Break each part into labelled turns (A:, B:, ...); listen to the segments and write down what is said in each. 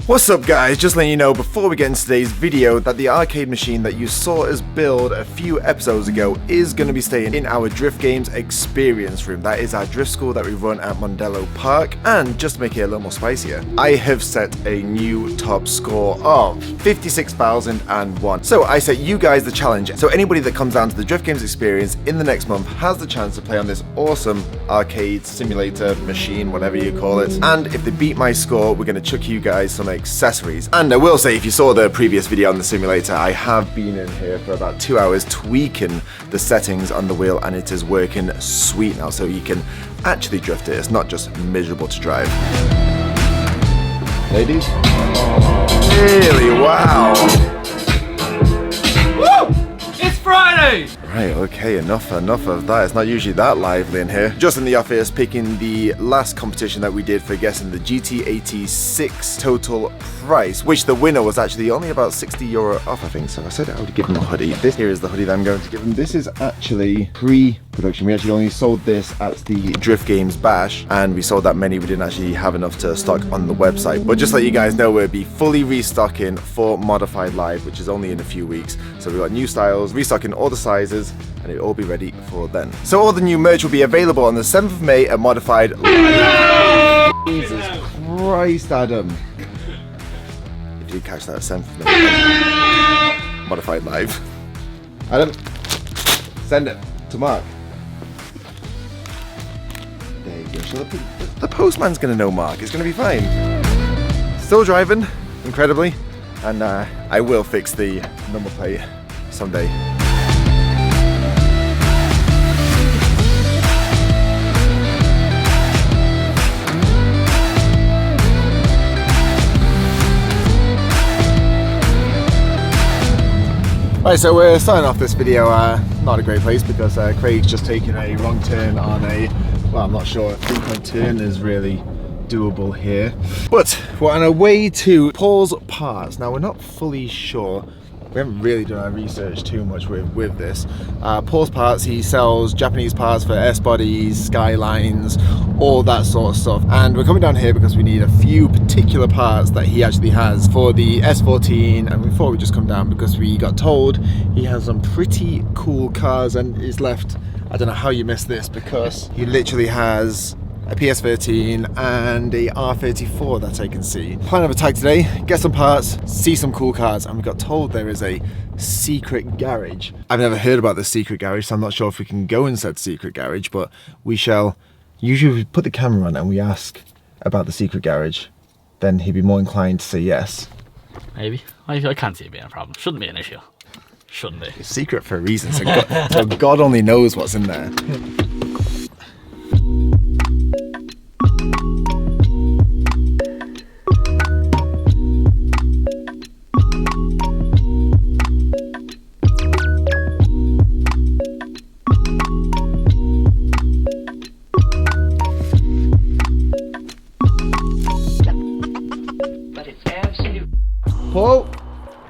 A: What's up guys, just letting you know before we get into today's video that the arcade machine that you saw us build a few episodes ago is going to be staying in our Drift Games experience room. That is our drift school that we run at Mondello Park, and just to make it a little more spicier, I have set a new top score of 56,001. So I set you guys the challenge, so anybody that comes down to the Drift Games experience in the next month has the chance to play on this awesome arcade simulator machine, whatever you call it, and if they beat my score, we're going to chuck you guys some accessories. And I will say, if you saw the previous video on the simulator, I have been in here for about 2 hours tweaking the settings on the wheel, and it is working sweet now, so you can actually drift it. It's not just miserable to drive. Ladies? Really? Wow!
B: Woo! It's Friday!
A: Right, okay, enough of that. It's not usually that lively in here. Just in the office, picking the last competition that we did for guessing the GT86 total price, which the winner was actually only about €60 off, I think. So I said I would give him a hoodie. This here is the hoodie that I'm going to give him. This is actually pre-production. We actually only sold this at the Drift Games Bash, and we sold that many. We didn't actually have enough to stock on the website. But just to let you guys know, we'll be fully restocking for Modified Live, which is only in a few weeks. So we've got new styles, restocking all the sizes, and it'll all be ready for then. So all the new merch will be available on the 7th of May at Modified Live. Jesus Christ, Adam. You did catch that 7th of May. Modified Live. Adam, send it to Mark. There you go. So the postman's gonna know Mark. It's gonna be fine. Still driving, incredibly, and I will fix the number plate someday. Right, so we're starting off this video not a great place because Craig's just taken a wrong turn on a, well, I'm not sure, a 3-point turn is really doable here. But we're on our way to Pual's Parts. Now we're not fully sure. We haven't really done our research too much with this. Pual's Parts, he sells Japanese parts for S-bodies, Skylines, all that sort of stuff. And we're coming down here because we need a few particular parts that he actually has for the S14. And we thought we'd just come down because we got told he has some pretty cool cars, and he's left, I don't know how you missed this, because he literally has a PS13 and a R34 that I can see. Plan of attack today, get some parts, see some cool cars, and we got told there is a secret garage. I've never heard about this secret garage, so I'm not sure if we can go in said secret garage, but we shall. Usually we put the camera on and we ask about the secret garage, then he'd be more inclined to say yes.
B: Maybe. I can't see it being a problem. Shouldn't be an issue. Shouldn't be.
A: It's secret for a reason, so God only knows what's in there. Paul?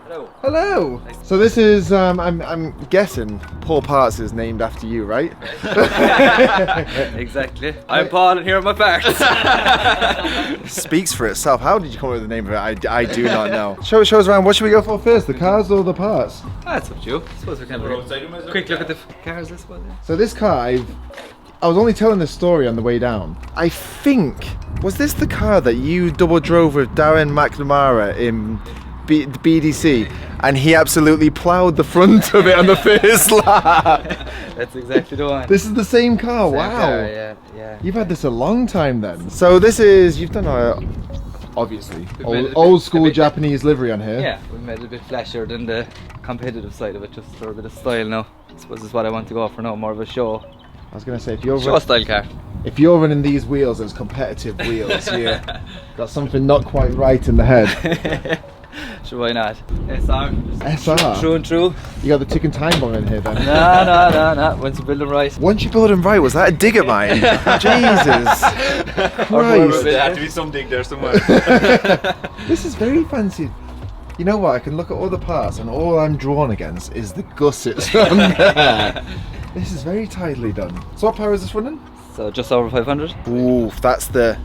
C: Hello.
A: Hello.
C: Nice.
A: So this is, I'm guessing Pual Parts is named after you, right?
C: Exactly. I'm Paul and here are my parts.
A: Speaks for itself. How did you come up with the name of it? I do not know. Show us around. What should we go for first, the cars or the parts?
C: That's up to you. I suppose we can have a quick look at the cars, I suppose. Yeah.
A: So this car, I was only telling this story on the way down. I think, was this the car that you double drove with Darren McNamara in BDC, and he absolutely ploughed the front of it on the first lap?
C: That's exactly the one.
A: This is the same car.
C: Same
A: Wow.
C: car, yeah.
A: You've had this a long time then. So this is, you've done obviously old school Japanese livery on here.
C: Yeah, we made it a bit flashier than the competitive side of it, just for a bit of style now. I suppose this is what I want to go for now, more of a show.
A: I was gonna say, if you're
C: Show style car.
A: If you're running these wheels as competitive wheels, you got something not quite right in the head.
C: Sure, why not? SR.
A: SR?
C: True and true.
A: You got the ticking time bomb in here then?
C: No. Once you build them right.
A: Once you build them right, was that a dig at mine? Jesus Christ.
D: There had to be some dig there somewhere.
A: This is very fancy. You know what, I can look at all the parts and all I'm drawn against is the gussets on there. This is very tidily done. So what power is this running?
C: So just over 500.
A: Ooh, that's the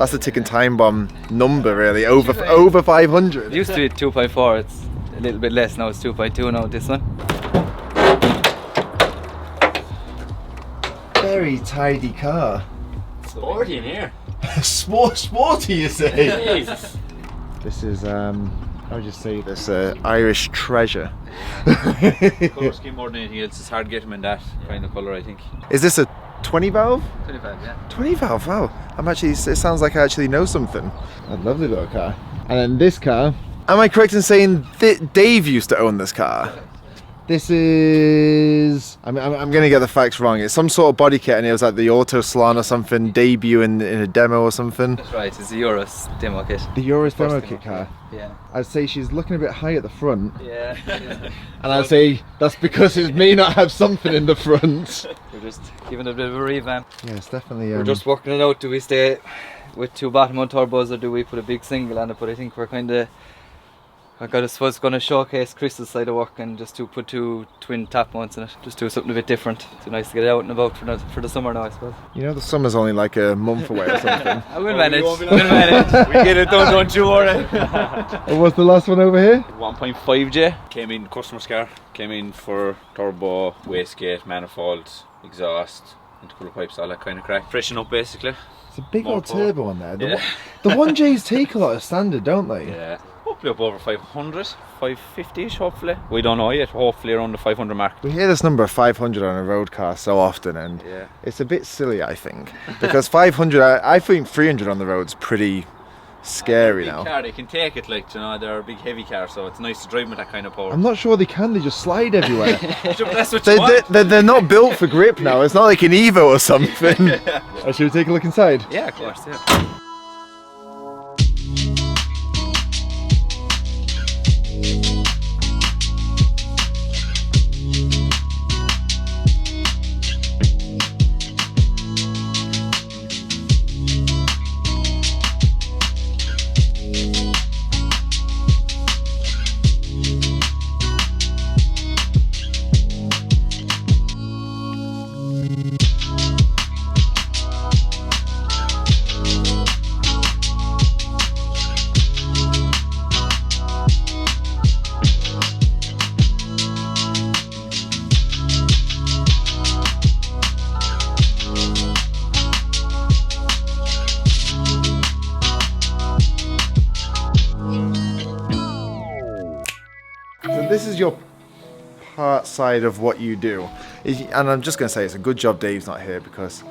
A: That's a ticking time bomb number, really. Over 500.
C: It used to be 2.4. It's a little bit less now. It's 2.2 now. This one.
A: Very tidy car.
B: Sporty in here.
A: Sporty, you say?
B: Jesus.
A: This is how would you say this? Irish treasure.
D: Colour scheme more than anything else. It's hard to get them in that kind of colour, I think.
A: Is this a 20 valve?
C: 25, yeah.
A: 20 valve, wow. It sounds like I actually know something. A lovely little car. And then this car, am I correct in saying Dave used to own this car? This is, I'm going to get the facts wrong. It's some sort of body kit and it was like the Auto Salon or something, debut in a demo or something.
C: That's right, it's the Eurus demo kit.
A: The Eurus
C: First
A: demo
C: demo
A: kit car.
C: Yeah.
A: I'd say she's looking a bit high at the front.
C: Yeah.
A: And I'd say that's because it may not have something in the front.
C: We're just giving it a bit of a revamp.
A: Yeah, it's definitely...
C: We're just working it out. Do we stay with 2 bottom mount turbos or do we put a big single on it? But I think we're kind of... I was going to showcase Chris's side of work and just to put 2 twin top mounts in it. Just do something a bit different. It's nice to get it out and about for the summer now, I suppose.
A: You know, the summer's only like a month away or something.
C: I will manage. We'll manage. We get it done, don't you worry.
A: What was the last one over here?
D: 1.5J. Came in customer's car. Came in for turbo, wastegate, manifolds, exhaust, intercooler pipes, all that kind of crack. Freshen up basically.
A: It's a big
D: More
A: old
D: power.
A: turbo on there.
D: Yeah.
A: The 1Js take a lot of standard, don't they?
D: Yeah. Hopefully up over 500, 550ish hopefully. We don't know yet, hopefully around the 500 mark.
A: We hear this number 500 on a road car so often and
D: Yeah.
A: it's a bit silly, I think. Because 500, I think 300 on the road's pretty scary
D: Big
A: now.
D: car, they can take it, like, you know, they're a big heavy car, so it's nice to drive with that kind of power.
A: I'm not sure they can, they just slide everywhere.
D: That's what you want.
A: They're not built for grip now, it's not like an Evo or something. Should we take a look inside?
D: Yeah, of course, yeah.
A: So this is your part side of what you do. And I'm just going to say it's a good job Dave's not here because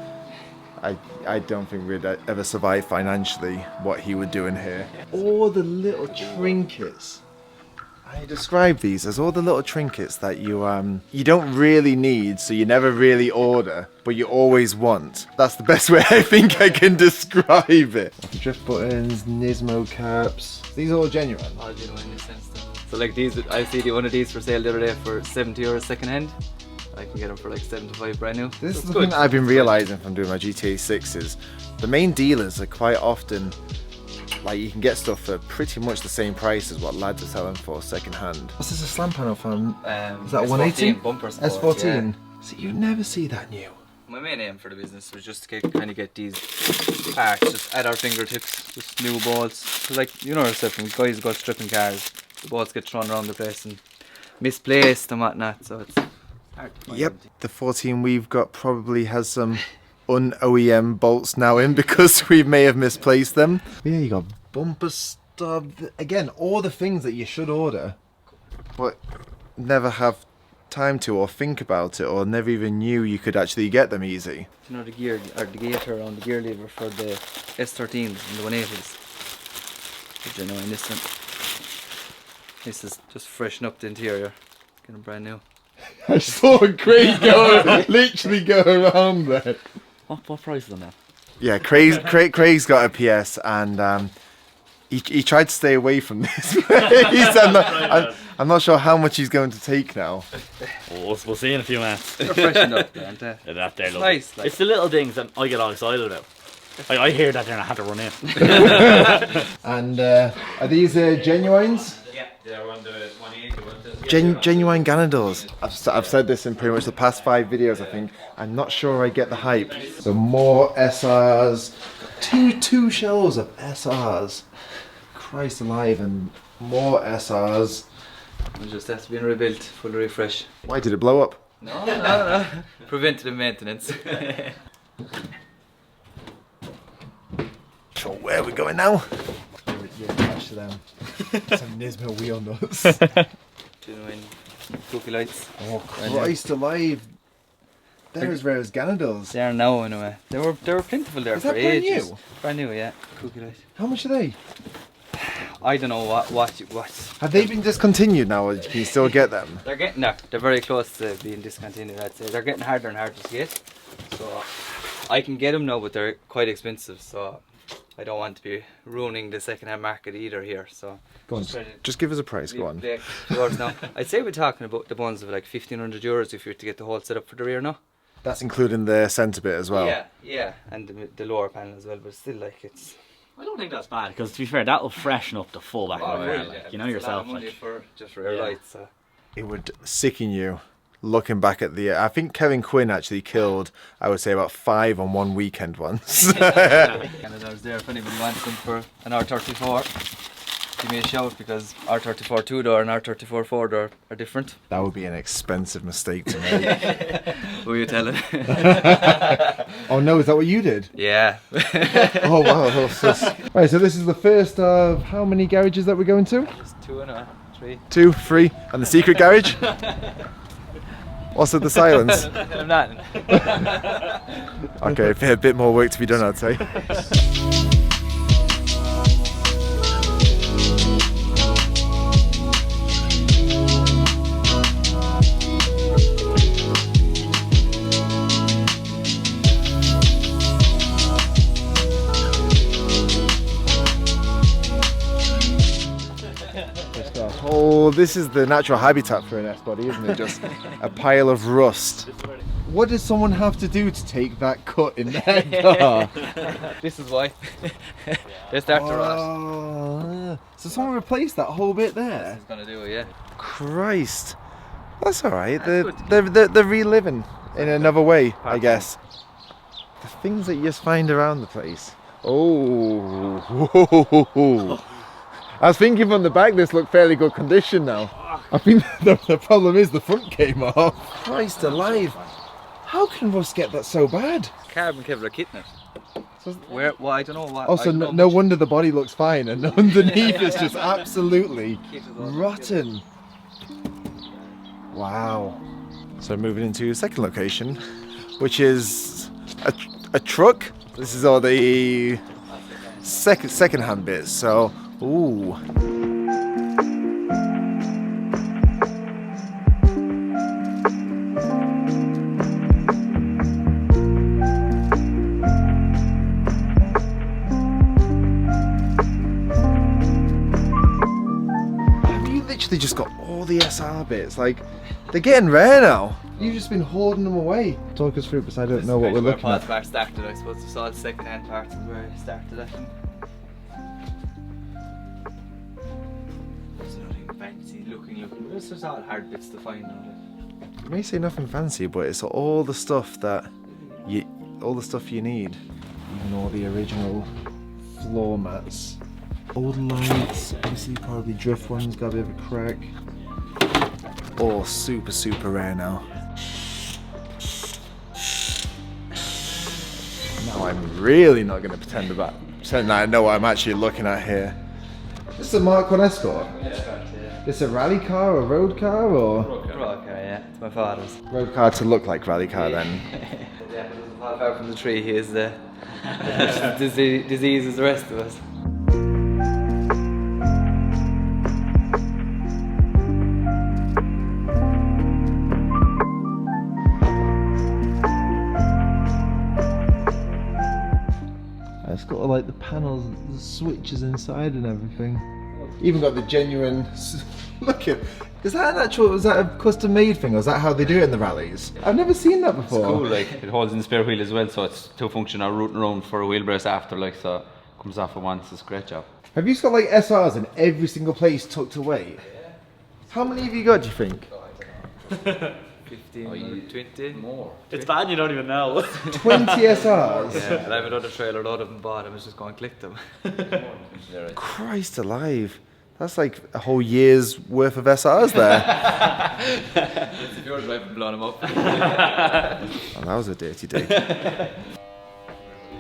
A: I don't think we'd ever survive financially what he would do in here. All the little trinkets. I describe these as all the little trinkets that you don't really need, so you never really order, but you always want. That's the best way I think I can describe it. Drift buttons, Nismo caps. These are all genuine.
C: All genuine in a sense. So like these, I see one of these for sale the other day for €70 second hand. I can get them for like 75 brand new.
A: This
C: So
A: is
C: it's
A: the
C: good.
A: thing that I've been realising from doing my GTA 6 is the main dealers are quite often, like, you can get stuff for pretty much the same price as what lads are selling for second hand. What's this, a slam panel from, is that
C: S14
A: 180?
C: bumper support,
A: S14?
C: yeah.
A: So you never see that new.
C: My main aim for the business was just to kind of get these parts just at our fingertips, just new bolts. Cause like, you know yourself, when guys go stripping cars, the bolts get thrown around the place and misplaced and whatnot, so it's hard to find
A: Yep,
C: anything.
A: the 14 we've got probably has some un-OEM bolts now in because we may have misplaced them. But yeah, you got bumper stub, again, all the things that you should order, but never have time to or think about it or never even knew you could actually get them easy.
C: You know the gear, or the gator on the gear lever for the S13s and the 180s. Which I know in this one. This is just freshen up the interior, getting brand new.
A: I saw Craig literally go around there.
B: What price is on that?
A: Yeah, Craig's got a PS and he tried to stay away from this. I'm not sure how much he's going to take now.
B: We'll see in a few minutes.
C: They're freshened up, aren't they?
B: Yeah, that there,
C: Nice, like.
B: It's the little things that I get all excited about. I hear that there and I have to run in.
A: And are these genuines?
D: Yeah, they're on the 180.
A: Genuine Ganadors. I've said this in pretty much the past 5 videos, I think. I'm not sure I get the hype. So more SRs, Two shelves of SRs. Christ alive, and more SRs.
C: It just has to be rebuilt, full refresh.
A: Why did it blow up?
C: No. Preventative maintenance.
A: So where are we going now? You're attached to them. Some Nismo wheel nuts.
C: Genuine cookie lights.
A: Oh Christ alive. They're as rare as Ganadels.
C: They are now anyway. They were plentiful there
A: Is
C: for
A: that brand
C: ages.
A: new?
C: Brand new, yeah. Cookie lights.
A: How much are they?
C: I don't know what.
A: Have they been discontinued now, or can you still get them?
C: They're getting there. They're very close to being discontinued, I'd say. They're getting harder and harder to get. So I can get them now, but they're quite expensive. So I don't want to be ruining the second-hand market either here. So
A: Go on, just give us a price, go on.
C: Now. I'd say we're talking about the ones of like €1,500 if you were to get the whole setup for the rear now.
A: That's including the centre bit as well.
C: Yeah, and the lower panel as well, but still, like, it's...
B: I don't think that's bad, because to be fair, that'll freshen up the full back of the car. Like, you know yourself.
C: It's a lot of money
B: Like,
C: for just rear lights. So.
A: It would sicken you looking back at the... I think Kevin Quinn actually killed, I would say, about 5 on one weekend once.
C: Canada's there if anybody wants them for an R34. Give me a shout, because R34 2-door and R34 4-door are different.
A: That would be an expensive mistake to make.
C: Who are you telling?
A: Oh no, is that what you did?
C: Yeah.
A: Oh wow. Right, so this is the first of how many garages that we're going to?
C: Just 2 and 3.
A: 2, 3, and the secret garage? What's with the silence?
C: I'm not.
A: Okay, a bit more work to be done, I'd say. Oh, this is the natural habitat for an S-body, isn't it? Just a pile of rust. What does someone have to do to take that cut in their car?
C: This is why. They start to rot.
A: Oh, so someone replaced that whole bit there?
C: This is gonna do it, yeah.
A: Christ. That's alright.
C: That's
A: They're reliving in another way, I guess. The things that you just find around the place. Oh. Whoa. I was thinking from the back this looked fairly good condition now. I think the problem is the front came off. Christ alive. How can rust get that so bad?
C: Carbon Kevlar kit in it. Where? Well, I don't know what.
A: Oh, so no wonder the body looks fine and underneath it's just absolutely rotten. Wow. So moving into second location, which is a truck. This is all the second-hand bits. So, ooh. They just got all the SR bits, like they're getting rare now. You've just been hoarding them away. Talk us through, because I don't know what we're looking at.
C: Parts started, I suppose. It's all second-hand parts is where it started, I think. There's nothing fancy looking. It's just all hard bits to find now.
A: You may say nothing fancy, but it's all the stuff that you need. Even all the original floor mats. Old lights, obviously probably drift ones, got a bit of a crack. All super rare now. Now I'm really not going to pretend that I know what I'm actually looking at here. This is a Mark 1 Escort?
C: Yeah.
A: This a rally car or road car or?
C: Road car, yeah. It's my father's.
A: Road car to look like rally car then.
C: Yeah, but it's not far from the tree. He is the disease as the rest of us. It's got like the panels, the switches inside and everything.
A: Even got the genuine. Look at. Is that an actual? Was that a custom made thing, or is that how they do it in the rallies? I've never seen that before.
D: It's cool, like it holds in the spare wheel as well, so it's two functional rooting around for a wheelbase after, like, so it comes off at once. It's a great job.
A: Have you just got like SRs in every single place tucked away? How many have you got, do you think?
C: 15
D: Oh,
C: or
D: you-
C: 20.
D: More.
B: It's bad you don't even know.
A: 20 SRs?
C: Yeah, and I have another trailer load of them bought. I was just going to click them.
A: Christ alive. That's like a whole year's worth of SRs there.
C: If you're driving, blowing them up.
A: Oh, that was a dirty day.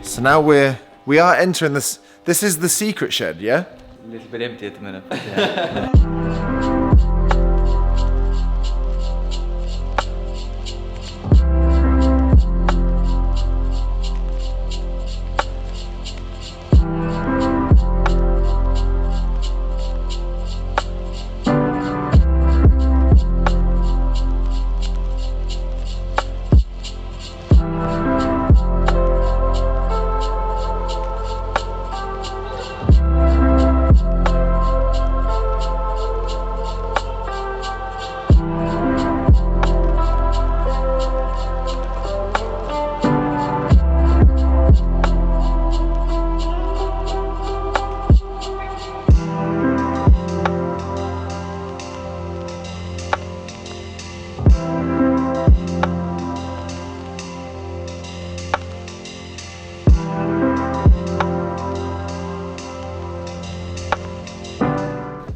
A: So now we are entering this. This is the secret shed, yeah?
C: A little bit empty at the minute. But yeah.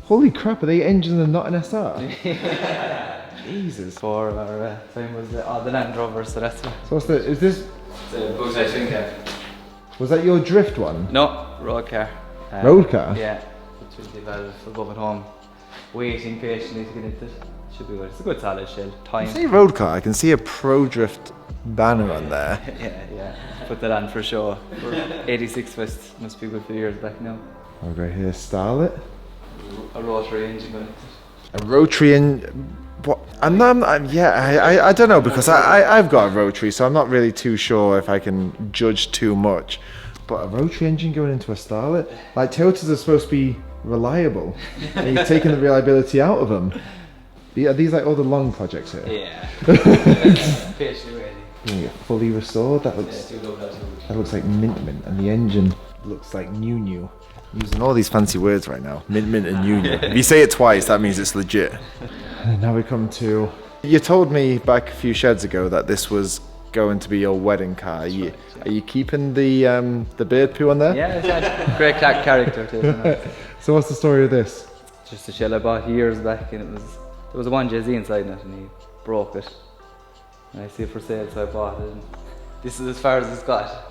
A: Holy crap, are they engines and not an SR? Jesus.
C: For our time was the Land Rover, so that's
A: So what's the, is this,
C: the books I think.
A: was that your drift one?
C: No, road car.
A: Road car?
C: Yeah, the 20 valve above at home. Waiting patiently to get into it. Should be good. It's a good solid shell.
A: I
C: Time.
A: see road car, I can see a Pro Drift banner on there.
C: Yeah. Put that on for show. For 86 West. Must be good for years back now.
A: I'll go here, Starlet.
C: A rotary engine going into it.
A: A rotary and what? I don't know because I've got a rotary, so I'm not really too sure if I can judge too much. But a rotary engine going into a Starlet, like Toyotas are supposed to be reliable, and you're taking the reliability out of them. Are these like all the long projects here?
C: Yeah. Patiently waiting.
A: Yeah, fully restored. That
C: Yeah,
A: looks
C: too low, that's good.
A: that looks like mint, and the engine looks like new. Using all these fancy words right now, mint and new. If you say it twice, that means it's legit. And now we come to. You told me back a few sheds ago that this was going to be your wedding car. Are you keeping the bird poo on there?
C: Yeah, it's a great character too. Isn't it?
A: So what's the story of this?
C: Just a shell I bought years back, and there was a 1JZ inside it, and he broke it. And I see it for sale, so I bought it. And this is as far as it's got.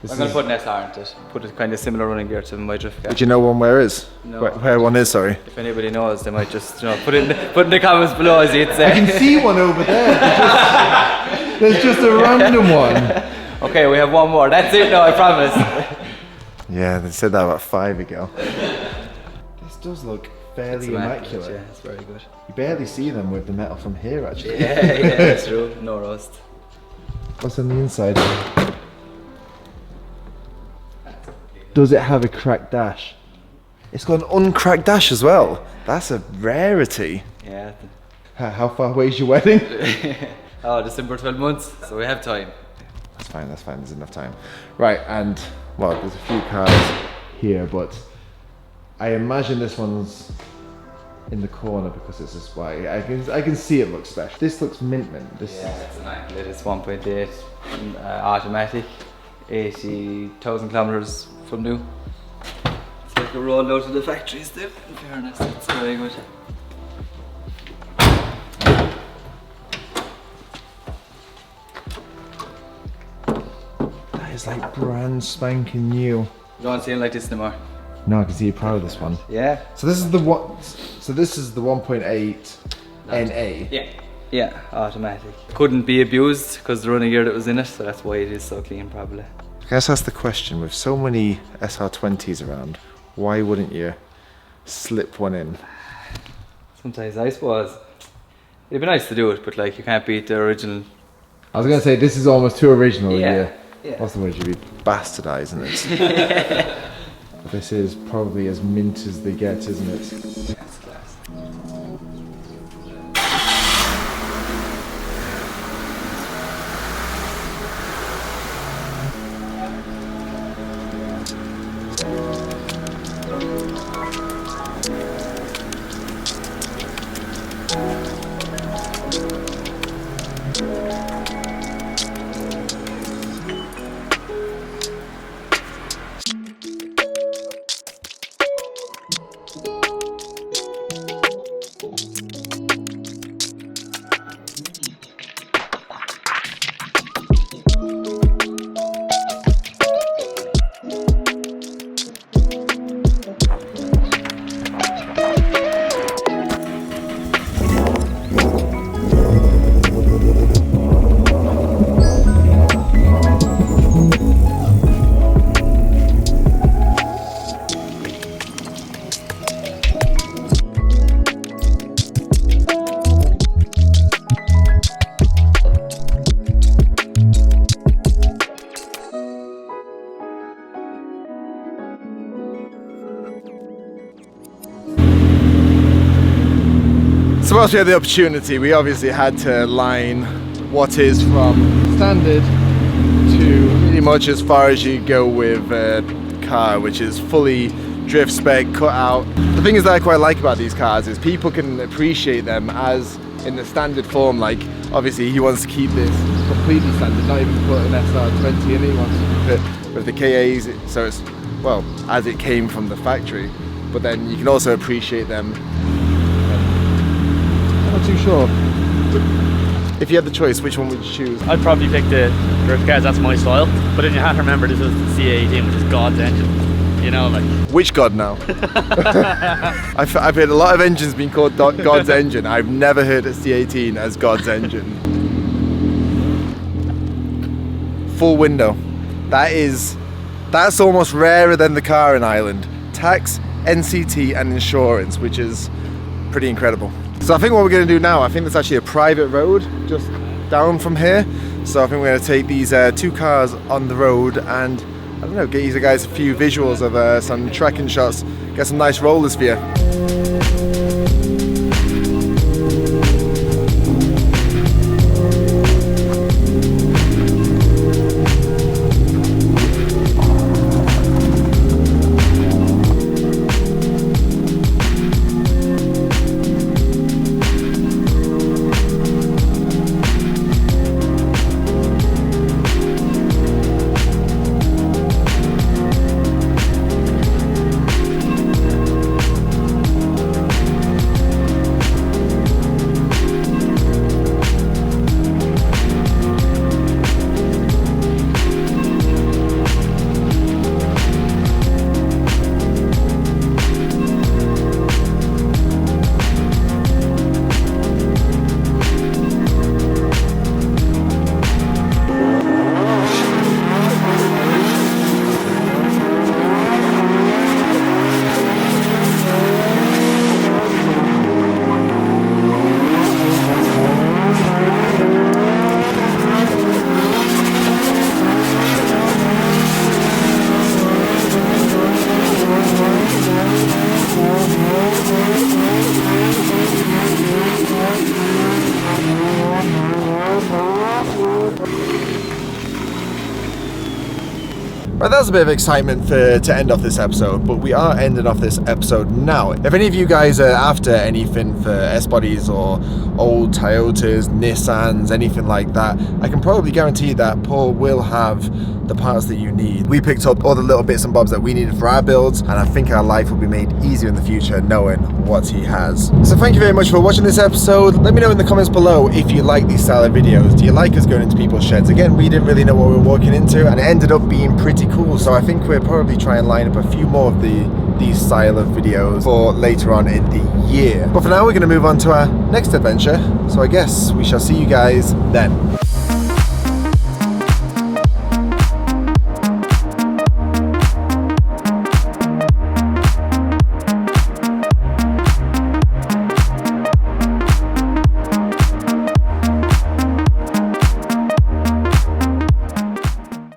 C: I'm going to put an SR into it. Put a kind of similar running gear to my drift car.
A: Did you know one where is?
C: No.
A: Where one is? Sorry.
C: If anybody knows, they might just put in the comments below, as you'd say.
A: I can see one over there. There's just a random one.
C: Okay, we have one more. That's it. No, I promise.
A: Yeah, they said that about 5 ago. This does look fairly
C: It's
A: immaculate.
C: Yeah, it's very good.
A: You barely see them with the metal from here, actually.
C: Yeah, that's true. No rust.
A: What's on the inside? Does it have a cracked dash? It's got an uncracked dash as well. That's a rarity.
C: Yeah.
A: How far away is your wedding?
C: Oh, December 12 months, so we have time.
A: That's fine, there's enough time. Right, and, well, there's a few cars here, but I imagine this one's in the corner because it's this white. I can see it looks special. This looks mint. This
C: Yeah, it's an Immaculate. It's 1.8 automatic, 80,000 kilometers from new. It's like a roll out of the factory still, in fairness. It's very good.
A: that is like brand spanking new.
C: You don't see it like this anymore.
A: No, I can see you're proud of this one.
C: Yeah.
A: So this is the what? So this is the 1.8 NA.
C: Yeah. Yeah, automatic. Couldn't be abused because the running gear that was in it, so that's why it is so clean, probably.
A: I guess that's the question. With so many SR20s around, why wouldn't you slip one in?
C: Sometimes I suppose it'd be nice to do it, but like you can't beat the original.
A: I was gonna say this is almost too original.
C: Yeah.
A: What's the word? You'd be bastardising it. This is probably as mint as they get, isn't it?
C: That's class.
A: So whilst we had the opportunity, we obviously had to line what is from standard to pretty much as far as you go with a car, which is fully drift spec, cut out. The thing is that I quite like about these cars is people can appreciate them as in the standard form. Like obviously he wants to keep this completely standard, not even put an SR20 in it, he wants to keep it with the KAs, so it's, well, as it came from the factory. But then you can also appreciate them. I'm not too sure. If you had the choice, which one would you choose?
B: I'd probably pick the drift cars, that's my style. But then you have to remember this is the C18, which is God's engine. You know, like.
A: Which God now? I've heard a lot of engines being called God's engine. I've never heard a C18 as God's engine. Full window. That's almost rarer than the car in Ireland. Tax, NCT and insurance, which is pretty incredible. So I think what we're going to do now, I think there's actually a private road just down from here. So I think we're going to take these two cars on the road and, I don't know, get you guys a few visuals of some trekking shots, get some nice rollers for you. Right, that was a bit of excitement to end off this episode, but we are ending off this episode now. If any of you guys are after anything for S-bodies or old Toyotas, Nissans, anything like that, I can probably guarantee that Paul will have the parts that you need. We picked up all the little bits and bobs that we needed for our builds, and I think our life will be made easier in the future knowing what he has. So thank you very much for watching this episode. Let me know in the comments below if you like these style of videos. Do you like us going into people's sheds? Again, we didn't really know what we were walking into, and it ended up being pretty cool. So I think we'll probably try and line up a few more of these style of videos for later on in the year. But for now, we're going to move on to our next adventure. So I guess we shall see you guys then.